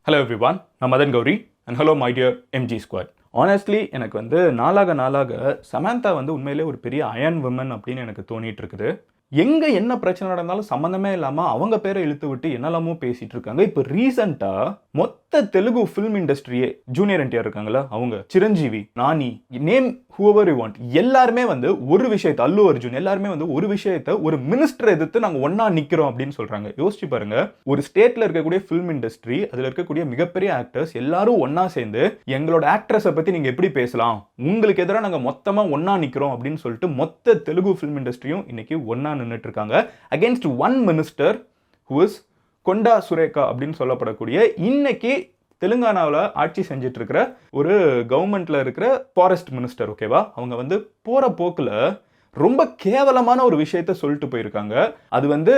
Hello everyone, நான் Madan Gowri and hello my dear MG squad. Honestly எனக்கு நாளாக சமந்தா உண்மையிலே ஒரு பெரிய அயன் விமன் அப்படின்னு எனக்கு தோணிட்டு இருக்குது. எங்கே என்ன பிரச்சனை நடந்தாலும் சம்மந்தமே இல்லாமல் அவங்க பேரை இழுத்து விட்டு என்னெல்லாமோ பேசிட்டு இருக்காங்க. இப்போ ரீசெண்டாக மொத்த தெலுங்கு ஃபிலிம் இண்டஸ்ட்ரியே ஜூனியர் என்டிஆர் இருக்காங்களா, அவங்க சிரஞ்சீவி, நானி, நேம் whoever you want, எல்லாருமே ஒரு விஷயத்தை, அல்லு அர்ஜுன் எல்லாருமே ஒரு விஷயத்தை, ஒரு மினிஸ்டர் எதிர்த்து நாங்கள் ஒன்னா நிற்கிறோம் அப்படின்னு சொல்றாங்க. யோசிச்சு பாருங்க, ஒரு ஸ்டேட்ல இருக்கக்கூடிய ஃபிலிம் இண்டஸ்ட்ரி, அதில் இருக்கக்கூடிய மிகப்பெரிய ஆக்டர்ஸ் எல்லாரும் ஒன்னா சேர்ந்து எங்களோட ஆக்ட்ரஸை பத்தி நீங்க எப்படி பேசலாம், உங்களுக்கு எதிராக நாங்கள் மொத்தமா ஒன்னா நிற்கிறோம் அப்படின்னு சொல்லிட்டு மொத்த தெலுங்கு ஃபிலிம் இண்டஸ்ட்ரியும் இன்னைக்கு ஒன்னா நின்றுட்டு இருக்காங்க against one minister who is கொண்டா சுரேகா அப்படின்னு சொல்லப்படக்கூடிய இன்னைக்கு தெலுங்கானாவில் ஆட்சி செஞ்சிட்டு இருக்கிற ஒரு கவர்மெண்ட்ல இருக்கிற ஃபாரஸ்ட் மினிஸ்டர். ஓகேவா, அவங்க போற போக்குல ரொம்ப கேவலமான ஒரு விஷயத்த சொல்லிட்டு போயிருக்காங்க. அது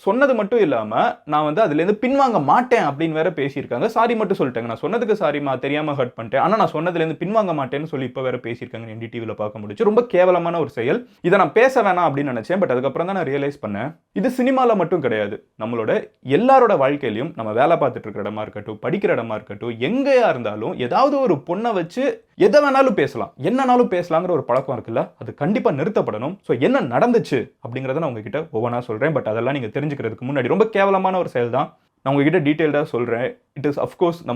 சொன்னது மட்டும் இல்லாம நான் அதுலேருந்து பின்வாங்க மாட்டேன் அப்படின்னு வேற பேசியிருக்காங்க. சாரி மட்டும் சொல்லிட்டாங்க, நான் சொன்னதுக்கு சாரிமா, தெரியாம ஹர்ட் பண்ணிட்டேன், ஆனா நான் சொன்னதுலேருந்து பின்வாங்க மாட்டேன்னு சொல்லி இப்போ வேற பேசியிருக்காங்க. என்டிடிவியில் பார்க்க முடிச்சு. ரொம்ப கேவலமான ஒரு செயல். இதை நான் பேச வேணாம் அப்படின்னு நினைச்சேன். பட் அதுக்கப்புறம் தான் நான் ரியலைஸ் பண்ணேன், இது சினிமால மட்டும் கிடையாது, நம்மளோட எல்லாரோட வாழ்க்கையிலையும், நம்ம வேலை பார்த்துட்டு இருக்கிற இடமா இருக்கட்டும், படிக்கிற இடமா இருக்கட்டும், எங்கேயா இருந்தாலும் ஏதாவது ஒரு பொண்ணை வச்சு எதை வேணாலும் பேசலாம், என்னன்னாலும் பேசலாங்கிற ஒரு பழக்கம் இருக்குல்ல, அது கண்டிப்பா நிறுத்தப்படணும். ஸோ என்ன நடந்துச்சு அப்படிங்கிறத நான் உங்ககிட்ட ஒவ்வொன்றா சொல்றேன். பட் அதெல்லாம் நீங்க தெரிஞ்சுக்கிறதுக்கு முன்னாடி ரொம்ப கேவலமான ஒரு செயல் தான் நான் உங்ககிட்ட டீட்டெயில்டாக சொல்றேன். இட் இஸ் அஃப்கோர்ஸ்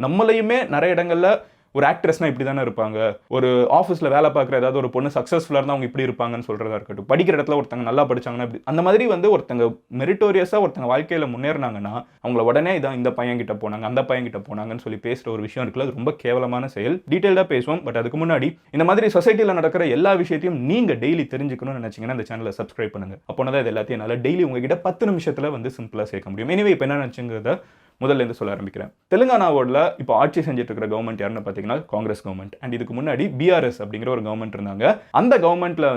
நம்மளையுமே நிறைய இடங்கள்ல ஒரு ஆக்ட்ரஸ்னா இப்படி தானே இருப்பாங்க, ஒரு ஆஃபீஸில் வேலை பார்க்குற ஏதாவது ஒரு பொண்ணு சக்ஸஸ்ஃபுல்லாக இருந்தால் அவங்க இப்படி இருப்பாங்கன்னு சொல்கிறதா இருக்கட்டும், படிக்கிற இடத்துல ஒருத்தங்க நல்லா படிச்சாங்கன்னா இப்படி, அந்த மாதிரி ஒருத்தங்க மெரிட்டோரியஸாக ஒருத்தங்க வாழ்க்கையில் முன்னேறினாங்கன்னா அவங்கள உடனே இதான் இந்த பையன் கிட்ட போனாங்க, அந்த பையன் கிட்ட போனாங்கன்னு சொல்லி பேசுகிற ஒரு விஷயம் இருக்குல்ல, அது ரொம்ப கேவலமான செயல். டீட்டெயில்டாக பேசுவோம். பட் அதுக்கு முன்னாடி இந்த மாதிரி சொசைட்டியில் நடக்கிற எல்லா விஷயத்தையும் நீங்கள் டெய்லி தெரிஞ்சுக்கணும்னு நினச்சிங்கன்னா இந்த சேனலை சப்ஸ்கிரைப் பண்ணுங்கள். அப்போனா தான் இது எல்லாத்தையும் என்னால் டெய்லி உங்ககிட்ட 10 நிமிஷத்தில் சிம்பிளாக சேர்க்க முடியும். எனிவே இப்போ என்ன நினச்சுங்கிறத முதல்ல இருந்து சொல்ல ஆரம்பிக்கிறேன். தெலுங்கானாவோட இப்போ ஆட்சி செஞ்சுட்டு இருக்கிற கவர்மெண்ட் யாருன்னு பார்த்தீங்கன்னா காங்கிரஸ் கவர்மெண்ட். அண்ட் இதுக்கு முன்னாடி பிஆர்எஸ் அப்படிங்கிற ஒரு கவர்மெண்ட் இருந்தாங்க. அந்த கவர்மெண்ட்ல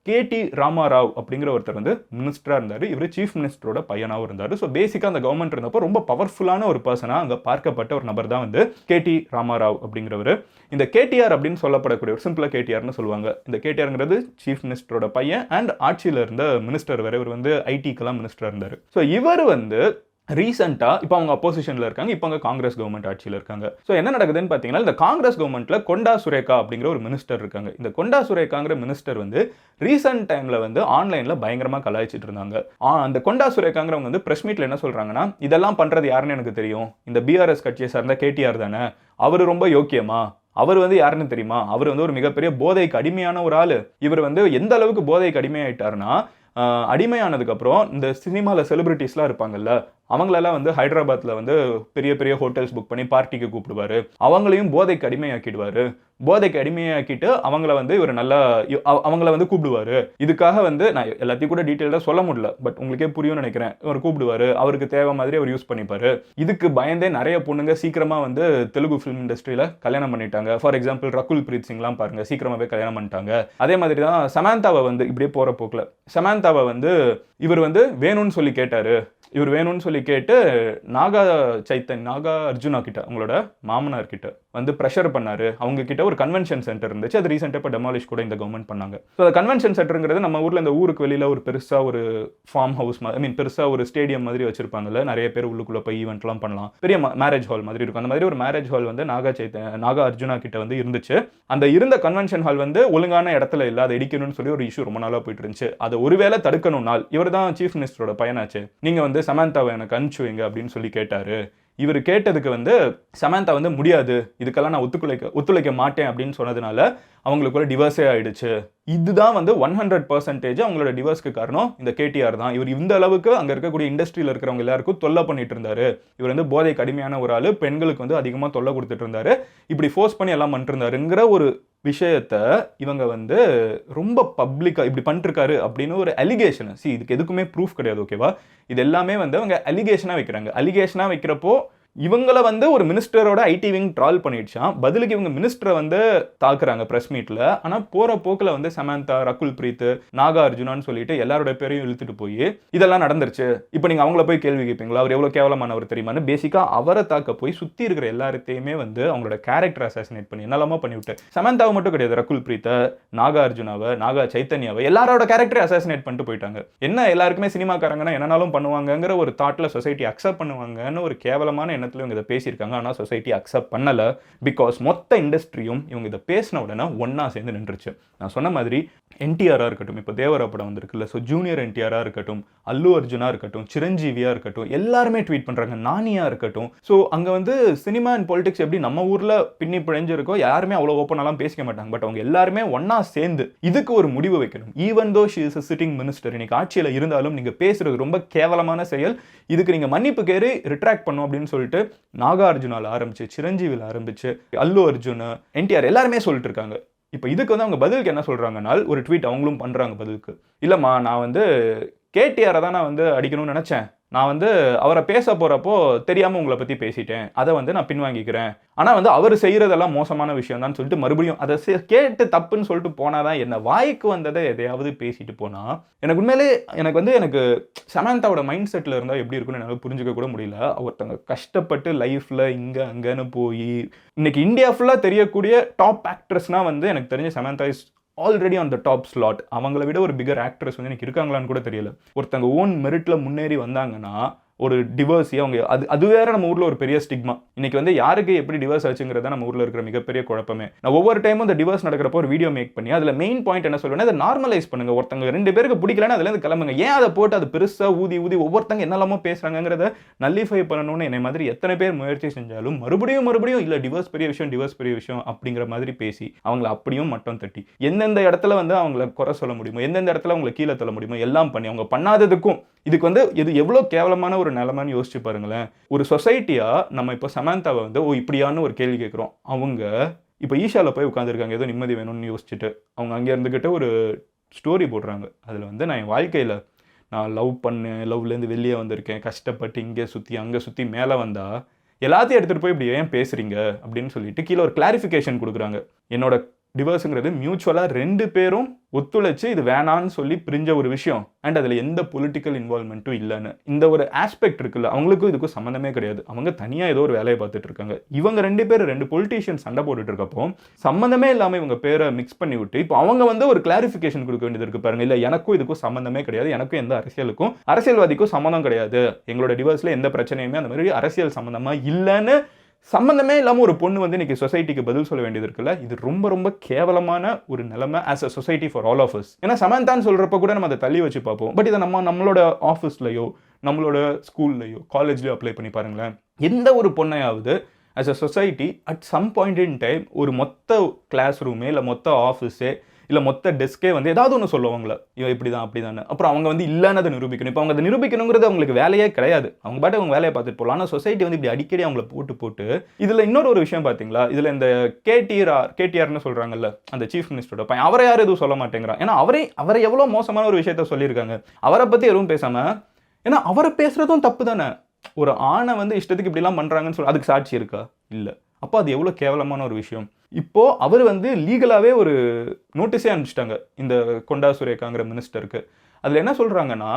கேடி ராமாராவ் அப்படிங்கிற ஒருத்தர் மினிஸ்டராக இருந்தார். இவர் சீஃப் மினிஸ்டரோட பையனாகவும் இருந்தார். ஸோ பேசிக்காக அந்த கவர்மெண்ட் இருந்தப்போ ரொம்ப பவர்ஃபுல்லான ஒரு பர்சனாக அங்கே பார்க்கப்பட்ட ஒரு நபர் தான் கேடி ராமாராவ் அப்படிங்கிறவர். இந்த கேடிஆர் அப்படின்னு சொல்லப்படக்கூடிய ஒரு சிம்பிளாக கேடிஆர்னு சொல்லுவாங்க. இந்த கேடிஆருங்கிறது சீஃப் மினிஸ்டரோட பையன் அண்ட் ஆட்சியில் இருந்த மினிஸ்டர் வேற. இவர் ஐடிக்கெல்லாம் மினிஸ்டராக இருந்தார். ஸோ இவர் ரீசெண்டாக இப்போ அவங்க அப்போசிஷனில் இருக்காங்க, இப்போ அவங்க காங்கிரஸ் கவர்மெண்ட் ஆட்சியில் இருக்காங்க. ஸோ என்ன நடக்குதுன்னு பார்த்தீங்கன்னா, இந்த காங்கிரஸ் கவர்மெண்ட்டில் கொண்டா சுரேகா அப்படிங்கிற ஒரு மினிஸ்டர் இருக்காங்க. இந்த கொண்டா சுரேகாங்கிற மினிஸ்டர் ரீசெண்ட் டைமில் ஆன்லைனில் பயங்கரமாக கலாய்ச்சிட்டு இருந்தாங்க. அந்த கொண்டா சுரேகாங்கிறவங்க ப்ரெஸ் மீட்டில் என்ன சொல்கிறாங்கன்னா, இதெல்லாம் பண்ணுறது யாருன்னு எனக்கு தெரியும், இந்த பிஆர்எஸ் கட்சியை சார்ந்த கேடிஆர் தானே, அவர் ரொம்ப யோக்கியமா, அவர் யாருன்னு தெரியுமா, அவர் ஒரு மிகப்பெரிய போதைக்கு அடிமையான ஒரு ஆள். இவர் எந்த அளவுக்கு போதைக்கு அடிமையாயிட்டாருன்னா, அடிமையானதுக்கப்புறம் இந்த சினிமாவில் செலிபிரிட்டிஸ்லாம் இருப்பாங்கல்ல, அவங்களெல்லாம் ஹைதராபாத்தில் பெரிய பெரிய ஹோட்டல்ஸ் புக் பண்ணி பார்ட்டிக்கு கூப்பிடுவார், அவங்களையும் போதைக்கு அடிமையாக்கிடுவார். போதைக்கு அடிமையாக்கிட்டு அவங்கள இவர் நல்லா அவங்கள கூப்பிடுவார். இதுக்காக நான் எல்லாத்தையும் கூட டீட்டெயிலாக சொல்ல முடியல, பட் உங்களுக்கே புரியும்னு நினைக்கிறேன். அவர் கூப்பிடுவார், அவருக்கு தேவை மாதிரி அவர் யூஸ் பண்ணிப்பார். இதுக்கு பயந்தே நிறைய பொண்ணுங்க சீக்கிரமாக தெலுங்கு ஃபிலிம் இண்டஸ்ட்ரியில் கல்யாணம் பண்ணிட்டாங்க. ஃபார் எக்ஸாம்பிள் ரகுல் பிரீத் சிங்லாம் பாருங்க, சீக்கிரமாகவே கல்யாணம் பண்ணிட்டாங்க. அதே மாதிரி தான் சமந்தாவை இப்படியே போகிற போக்கில் சமந்தாவை இவர் வேணும்னு சொல்லி கேட்டார். இவர் வேணும்னு சொல்லி கேட்டு நாகா அர்ஜுனா கிட்ட, அவங்களோட மாமனார் கிட்ட ப்ரெஷர் பண்ணாரு. அவங்க கிட்ட ஒரு கன்வென்ஷன் சென்டர் இருந்துச்சு, அது ரீசெண்டாக இப்போ டெமாலிஷ் கூட இந்த கவர்மெண்ட் பண்ணாங்க. ஸோ அந்த கன்வென்ஷன் சென்டருங்கிறது நம்ம ஊரில் இந்த ஊருக்கு வெளியில் ஒரு பெருசாக ஒரு ஃபார்ம் ஹவுஸ் பெருசாக ஒரு ஸ்டேடியம் மாதிரி வச்சிருப்பாங்கல்ல, நிறைய பேர் உள்ளுக்குள்ளே போய் ஈவெண்ட்லாம் பண்ணலாம், பெரிய மேரேஜ் ஹால் மாதிரி இருக்கும். அந்த மாதிரி ஒரு மேரேஜ் ஹால் நாகா அர்ஜுனா கிட்ட இருந்துச்சு. அந்த இருந்த கன்வென்ஷன் ஹால் ஒழுங்கான இடத்துல இல்லை, அதை இடிக்கணும்னு சொல்லி ஒரு இஷ்யூ ரொம்ப நாளாக போயிட்டு இருந்துச்சு. அதை ஒருவேளை தடுக்கணும்னால் இவர் தான் சீஃப் மினிஸ்டரோட பையனாச்சு, நீங்க சமந்தாவை எனக்கு அனுப்பிச்சு வைங்க அப்படின்னு சொல்லி கேட்டாரு. இவர் கேட்டதுக்கு சமந்தா முடியாது, இதுக்கெல்லாம் நான் ஒத்துழைக்க மாட்டேன் அப்படின்னு சொன்னதுனால அவங்களுக்குள்ள டிவோர்ஸே ஆயிடுச்சு. இதுதான் 100% அவங்களோட டிவோர்ஸ்க்கு காரணம் இந்த கேடிஆர் தான். இவர் இந்த அளவுக்கு அங்கே இருக்கக்கூடிய இண்டஸ்ட்ரியில் இருக்கிறவங்க எல்லாருக்கும் தொல்லை பண்ணிட்டு இருந்தாரு. இவர் போதைக்கு அடிமையான ஒரு ஆள், பெண்களுக்கு அதிகமாக தொல்லை கொடுத்துட்டு இருந்தாரு, இப்படி ஃபோர்ஸ் பண்ணி எல்லாம் பண்ணிட்டு இருந்தாருங்கிற ஒரு விஷயத்த இவங்க ரொம்ப பப்ளிக்காக இப்படி பண்ணிருக்காரு அப்படின்னு ஒரு அலிகேஷன். இதுக்கு எதுக்குமே ப்ரூஃப் கிடையாது. ஓகேவா, இது எல்லாமே அவங்க அலிகேஷனாக வைக்கிறாங்க. அலிகேஷனாக வைக்கிறப்போ இவங்கள ஒரு மினிஸ்டரோட ஐடி விங் ட்ரால் பண்ணிடுச்சான், பதிலுக்கு இவங்க மினிஸ்டரை தாக்குறாங்க ப்ரெஸ் மீட்டில். ஆனால் போகிற போக்கில் சமந்தா, ரகுல் பிரீத், நாகா அர்ஜுனான்னு சொல்லிட்டு எல்லாரோட பேரையும் இழுத்துட்டு போய் இதெல்லாம் நடந்துருச்சு, இப்போ நீங்கள் அவங்கள போய் கேள்வி கேட்பீங்களா, அவர் எவ்வளோ கேவலமானவர் தெரியுமான்னு பேசிக்காக அவரை தாக்க போய் சுற்றி இருக்கிற எல்லாத்தையுமே அவங்களோட கேரக்டர் அசாசினேட் பண்ணி என்னெல்லாமோ பண்ணிவிட்டு, சமந்தாவை மட்டும் கிடையாது, ரகுல் பிரீத்தை, நாகா அர்ஜுனாவை, நாகா சைத்தன்யாவை, எல்லாரோட கேரக்டரை அசாசினேட் பண்ணிட்டு போயிட்டாங்க. என்ன எல்லாருக்குமே சினிமாக்காரங்கன்னா என்னன்னாலும் பண்ணுவாங்கங்கிற ஒரு தாட்டில் சொசைட்டி அக்செப்ட் பண்ணுவாங்கன்னு ஒரு கேவலமான எண்ணத்தில் இவங்க இதை பேசியிருக்காங்க. ஆனால் சொசைட்டி அக்செப்ட் பண்ணலை. பிகாஸ் மொத்த இண்டஸ்ட்ரியும் இவங்க இதை பேசின உடனே ஒன்றா சேர்ந்து நின்றுச்சு. நான் சொன்ன மாதிரி என்டிஆராக இருக்கட்டும், இப்போ தேவரா படம் வந்திருக்குல்ல, ஸோ ஜூனியர் என்டிஆராக இருக்கட்டும், அல்லு அர்ஜுனாக இருக்கட்டும், சிரஞ்சீவியாக இருக்கட்டும், எல்லாருமே ட்வீட் பண்ணுறாங்க. நானியாக இருக்கட்டும். ஸோ அங்கே வந்து சினிமா அண்ட் பொலிட்டிக்ஸ் எப்படி நம்ம ஊரில் பின்னி பிழைஞ்சிருக்கோ, யாருமே அவ்வளோ ஓப்பனாலாம் பேசிக்க மாட்டாங்க. பட் அவங்க எல்லாருமே ஒன்றா சேர்ந்து இதுக்கு ஒரு முடிவு வைக்கணும். Even though she is a sitting minister, இன்னைக்கு ஆட்சியில் இருந்தாலும் நீங்கள் பேசுறது ரொம்ப கேவலமான செயல், இதுக்கு நீங்கள் மன்னிப்பு கேரி ரிட்ராக்ட் பண்ணும் அப்படின்னு சொல்லிட்டு நாகார்ஜுனால ஆரம்பிச்சு, சிரஞ்சீவியில் ஆரம்பிச்சு, அல்லு அர்ஜுன், என்டிஆர் எல்லாருமே சொல்லிட்டு இருக்காங்க. இப்போ இதுக்கு வந்து அவங்க பதிலுக்கு என்ன சொல்கிறாங்கன்னா, ஒரு ட்வீட் அவங்களும் பண்ணுறாங்க பதிலுக்கு. இல்லைம்மா, நான் வந்து கேடிஆரை தான் நான் வந்து அடிக்கணும்னு நினச்சேன். நான் வந்து அவரை பேச போகிறப்போ தெரியாமல் உங்களை பற்றி பேசிட்டேன். அதை வந்து நான் பின்வாங்கிக்கிறேன். ஆனால் வந்து அவர் செய்கிறதெல்லாம் மோசமான விஷயம் தான் சொல்லிட்டு மறுபடியும் அதை கேட்டு தப்புன்னு சொல்லிட்டு போனாதான் என்ன, வாய்க்கு வந்ததை எதையாவது பேசிட்டு போனால் எனக்கு உண்மையிலே எனக்கு சமந்தாவோட மைண்ட் செட்டில் இருந்தால் எப்படி இருக்குன்னு என்னால் புரிஞ்சுக்க கூட முடியல. ஒருத்தவங்க கஷ்டப்பட்டு லைஃப்பில் இங்கே அங்கேன்னு போய் இன்னைக்கு இந்தியா ஃபுல்லாக தெரியக்கூடிய டாப் ஆக்ட்ரஸ்னால் வந்து எனக்கு தெரிஞ்ச Samantha is already on the top slot. அவங்கள விட ஒரு பிகர் ஆக்ட்ரஸ் வந்து எனக்கு இருக்காங்களான்னு கூட தெரியல. ஒருத்தங்க ஓன் மெரிட்டில் முன்னேறி வந்தாங்கன்னா ஒரு டிவோர்ஸி அவங்க அது வேற நம்ம ஊரில் ஒரு பெரிய ஸ்டிக்மா. இன்னைக்கு வந்து யாருக்கு எப்படி டிவோர்ஸ் ஆச்சுங்கிறத நம்ம ஊரில் இருக்கிற மிகப்பெரிய குழப்பமே. நான் ஒவ்வொரு டைமும் இந்த டிவோர்ஸ் நடக்கிறப்போ ஒரு வீடியோ மேக் பண்ணி அதில் மெயின் பாயிண்ட் என்ன சொல்லுவேன்னா, அதை நார்மலைஸ் பண்ணுங்க. ஒருத்தங்க 2 பேருக்கு பிடிக்கலன்னா அதுலேருந்து கிளம்புங்க. ஏன் அதை போட்டு அது பெருசாக ஊதி ஒவ்வொருத்தங்க என்னெல்லாமோ பேசுறாங்கிறத நல்லிஃபை பண்ணணும்னு என்னை மாதிரி எத்தனை பேர் முயற்சி செஞ்சாலும் மறுபடியும் இல்லை டிவோர்ஸ் பெரிய விஷயம் அப்படிங்கிற மாதிரி பேசி அவங்களை அப்படியும் மட்டம் தட்டி எந்தெந்த இடத்துல வந்து அவங்களை குறை சொல்ல முடியுமோ, எந்தெந்த இடத்துல அவங்களை கீழே தள்ள முடியுமோ எல்லாம் பண்ணி அவங்க பண்ணாததுக்கும் இதுக்கு வந்து இது எவ்வளோ கேவலமான ஒரு நிலைமைன்னு யோசிச்சு பாருங்களேன். ஒரு சொசைட்டியா நம்ம இப்போ சமந்தாவை வந்து இப்படியான்னு ஒரு கேள்வி கேட்குறோம். அவங்க இப்போ ஈஷாவில் போய் உட்காந்துருக்காங்க, ஏதோ நிம்மதி வேணும்னு யோசிச்சுட்டு அவங்க அங்கே இருந்துக்கிட்டு ஒரு ஸ்டோரி போடுறாங்க. அதில் வந்து நான் என் வாழ்க்கையில் நான் லவ் பண்ணேன், லவ்லேருந்து வெளியே வந்திருக்கேன், கஷ்டப்பட்டு இங்கே சுற்றி அங்கே சுற்றி மேலே வந்தால் எல்லாத்தையும் எடுத்துகிட்டு போய் இப்படி ஏன் பேசுகிறீங்க அப்படின்னு சொல்லிட்டு கீழே ஒரு கிளாரிஃபிகேஷன் கொடுக்குறாங்க. என்னோட டிவோர்ஸுங்கிறது மியூச்சுவலாக 2 பேரும் ஒத்துழைச்சு இது வேணான்னு சொல்லி பிரிஞ்ச ஒரு விஷயம். அண்ட் அதில் எந்த பொலிட்டிக்கல் இன்வால்மெண்ட்டும் இல்லைன்னு இந்த ஒரு ஆஸ்பெக்ட் இருக்குல்ல, அவங்களுக்கும் இதுக்கும் சம்மந்தமே கிடையாது. அவங்க தனியாக ஏதோ ஒரு வேலையை பார்த்துட்டு இருக்காங்க. இவங்க 2 பேர் 2 பொலிட்டீஷியன் சண்டை போட்டுட்டு இருக்கப்போ சம்மந்தமே இல்லாமல் இவங்க பேரை மிக்ஸ் பண்ணி விட்டு இப்போ அவங்க வந்து ஒரு கிளாரிஃபிகேஷன் கொடுக்க வேண்டியது இருக்கு பாருங்க. இல்லை, எனக்கும் இதுக்கும் சம்மந்தமே கிடையாது, எனக்கும் எந்த அரசியல்வாதிக்கும் சம்மந்தம் கிடையாது, எங்களோட டிவோர்ஸில் எந்த பிரச்சனையுமே அந்த மாதிரி அரசியல் சம்மந்தமாக இல்லைன்னு சம்மந்தமே இல்லாமல் ஒரு பொண்ணு வந்து இன்னைக்கு சொசைட்டிக்கு பதில் சொல்ல வேண்டியது இருக்குல்ல. இது ரொம்ப ரொம்ப கேவலமான ஒரு நிலைமை as a society for all of us. ஏன்னா சமந்தான்னு சொல்கிறப்ப கூட நம்ம அதை தள்ளி வச்சு பார்ப்போம். பட் இதை நம்மளோட ஆஃபீஸ்லையோ நம்மளோட ஸ்கூல்லையோ காலேஜ்லையோ அப்ளை பண்ணி பாருங்களேன். எந்த ஒரு பொண்ணையாவது as a society at some point in time ஒரு மொத்த கிளாஸ் ரூமே இல்லை மொத்த ஆஃபீஸே இல்லை மொத்த டெஸ்கே வந்து ஏதாவது ஒன்று சொல்லுவாங்கள, இவன் இப்படி தான் அப்படி தானே. அப்புறம் அவங்க வந்து இல்லைன்னு அதை நிரூபிக்கணும். இப்போ அவங்க அதை நிரூபிக்கணுங்கிறது அவங்களுக்கு வேலையே கிடையாது. அவங்க பாட்டு அவங்க வேலையை பார்த்துட்டு போகலாம். ஆனால் சொசைட்டி வந்து இப்படி அடிக்கடி அவங்கள போட்டு இதில் இன்னொரு விஷயம் பார்த்தீங்களா, இதில் இந்த கேடிஆர்னு சொல்கிறாங்கல்ல, அந்த சீஃப் மினிஸ்டரோட பையன், அவரை யாரும் எதுவும் சொல்ல மாட்டேங்கிறான். ஏன்னா அவரை எவ்வளோ மோசமான ஒரு விஷயத்த சொல்லியிருக்காங்க. அவரை பற்றி எதுவும் பேசாமல், ஏன்னா அவரை பேசுகிறதும் தப்பு தானே. ஒரு ஆணை வந்து இஷ்டத்துக்கு இப்படிலாம் பண்ணுறாங்கன்னு சொல்லி அதுக்கு சாட்சி இருக்கா? இல்லை. அப்போ அது எவ்வளோ கேவலமான ஒரு விஷயம். இப்போது அவர் வந்து லீகலாகவே ஒரு நோட்டீஸே அனுப்பிச்சிட்டாங்க இந்த கொண்டா சுரேகாங்கிற மினிஸ்டருக்கு. அதில் என்ன சொல்கிறாங்கன்னா,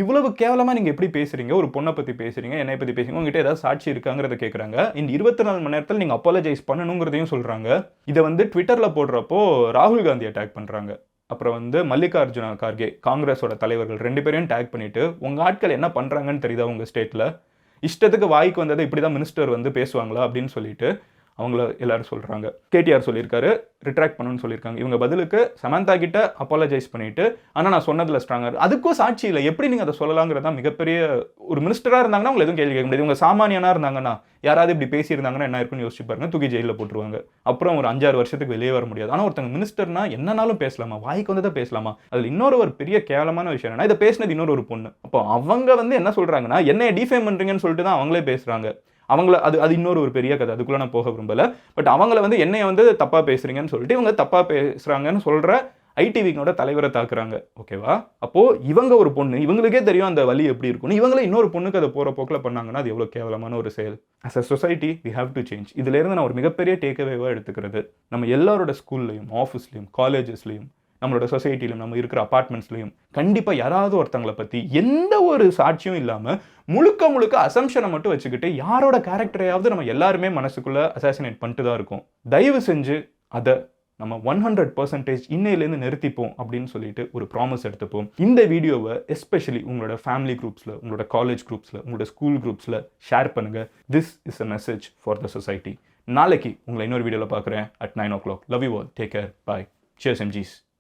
இவ்வளவு கேவலமாக நீங்கள் எப்படி பேசுகிறீங்க, ஒரு பொண்ணை பற்றி பேசுகிறீங்க, என்னை பற்றி பேசுகிறீங்க, உங்ககிட்ட ஏதாவது சாட்சி இருக்காங்கிறத கேட்குறாங்க. இந்த 24 மணி நேரத்தில் நீங்கள் அப்பாலஜைஸ் பண்ணணுங்கிறதையும் சொல்கிறாங்க. இதை வந்து ட்விட்டரில் போடுறப்போ ராகுல் காந்தி அட்டாக் பண்ணுறாங்க. அப்புறம் வந்து மல்லிகார்ஜுன கார்கே காங்கிரஸோட தலைவர்கள் 2 பேரையும் டேக் பண்ணிவிட்டு, உங்கள் ஆட்கள் என்ன பண்ணுறாங்கன்னு தெரியுதா உங்கள் ஸ்டேட்டில், இஷ்டத்துக்கு வாய்க்கு வந்ததை இப்படி தான் மினிஸ்டர் வந்து பேசுவாங்களா அப்படின்னு சொல்லிட்டு அவங்கள எல்லாரும் சொல்கிறாங்க. கேடிஆர் சொல்லியிருக்காரு, ரிட்ராக்ட் பண்ணணும்னு சொல்லியிருக்காங்க. இவங்க பதிலுக்கு சமந்தா கிட்ட அப்பாலஜைஸ் பண்ணிட்டு, ஆனால் நான் சொன்னதில் ஸ்ட்ராங்காக அதுக்கும் சாட்சி இல்லை, எப்படி நீங்கள் அதை சொல்லலாங்கிறது தான் மிகப்பெரிய. ஒரு மினிஸ்டராக இருந்தாங்கன்னா அவங்க எதுவும் கேள்வி கேட்க முடியாது. இவங்க சாமானியனாக இருந்தாங்கன்னா, யாராவது இப்படி பேசியிருந்தாங்கன்னா என்ன இருக்குன்னு யோசிச்சு பாருங்க, தூக்கி ஜெயிலில் போட்டுருவாங்க. அப்புறம் ஒரு 5-6 வருஷத்துக்கு வெளியே வர முடியாது. ஆனால் ஒருத்தங்க மினிஸ்டர்னா என்னன்னாலும் பேசலாமா, வாய்க்கு வந்ததை பேசலாமா? அதில் ஒரு பெரிய கேவலமான விஷயம் என்னன்னா, இதை பேசினது இன்னொரு பொண்ணு. அப்போ அவங்க வந்து என்ன சொல்கிறாங்கன்னா, என்னை டிஃபேம் பண்ணுறீங்கன்னு சொல்லிட்டு தான் அவங்களே பேசுகிறாங்க. அவங்கள அது ஒரு பெரிய கதை, அதுக்குள்ளே நான் போக விரும்பலை. பட் அவங்கள வந்து என்னைய வந்து தப்பாக பேசுகிறீங்கன்னு சொல்லிட்டு இவங்க தப்பாக பேசுகிறாங்கன்னு சொல்கிற ஐடிவிக்கோட தலைவரை தாக்குறாங்க. ஓகேவா? அப்போது இவங்க ஒரு பொண்ணு, இவங்களுக்கே தெரியும் அந்த வலி எப்படி இருக்குன்னு, இவங்களே இன்னொரு பொண்ணுக்கு அதை போகிற போக்கில் பண்ணாங்கன்னா அது எவ்வளோ கேவலமான ஒரு செயல். As a society we have to change. இதிலேருந்து நான் ஒரு மிகப்பெரிய டேக்அவேவாக எடுத்துக்கிறது, நம்ம எல்லாரோட ஸ்கூல்லையும் ஆஃபீஸ்லையும் காலேஜஸ்லையும் நம்மளோட சொசைட்டிலையும் நம்ம இருக்கிற அப்பார்ட்மெண்ட்ஸ்லையும் கண்டிப்பாக யாராவது ஒருத்தங்களை பற்றி எந்த ஒரு சாட்சியும் இல்லாமல் முழுக்க அசம்ஷனை மட்டும் வச்சுக்கிட்டு யாரோட கேரக்டரையாவது நம்ம எல்லாருமே மனசுக்குள்ளே அசாசினேட் பண்ணிட்டு தான் இருக்கோம். தயவு செஞ்சு அதை நம்ம 100% இன்னையிலேருந்து நிறுத்திப்போம் அப்படின்னு சொல்லிட்டு ஒரு ப்ராமிஸ் எடுத்துப்போம். இந்த வீடியோவை எஸ்பெஷலி உங்களோட ஃபேமிலி குரூப்ஸில், உங்களோட காலேஜ் குரூப்ஸில், உங்களோட ஸ்கூல் குரூப்ஸில் ஷேர் பண்ணுங்கள். This is a message for the society. நாளைக்கு உங்களை இன்னொரு வீடியோவில் பார்க்குறேன் at 9 o'clock. Love you all. Take care. Bye. Cheers MGs.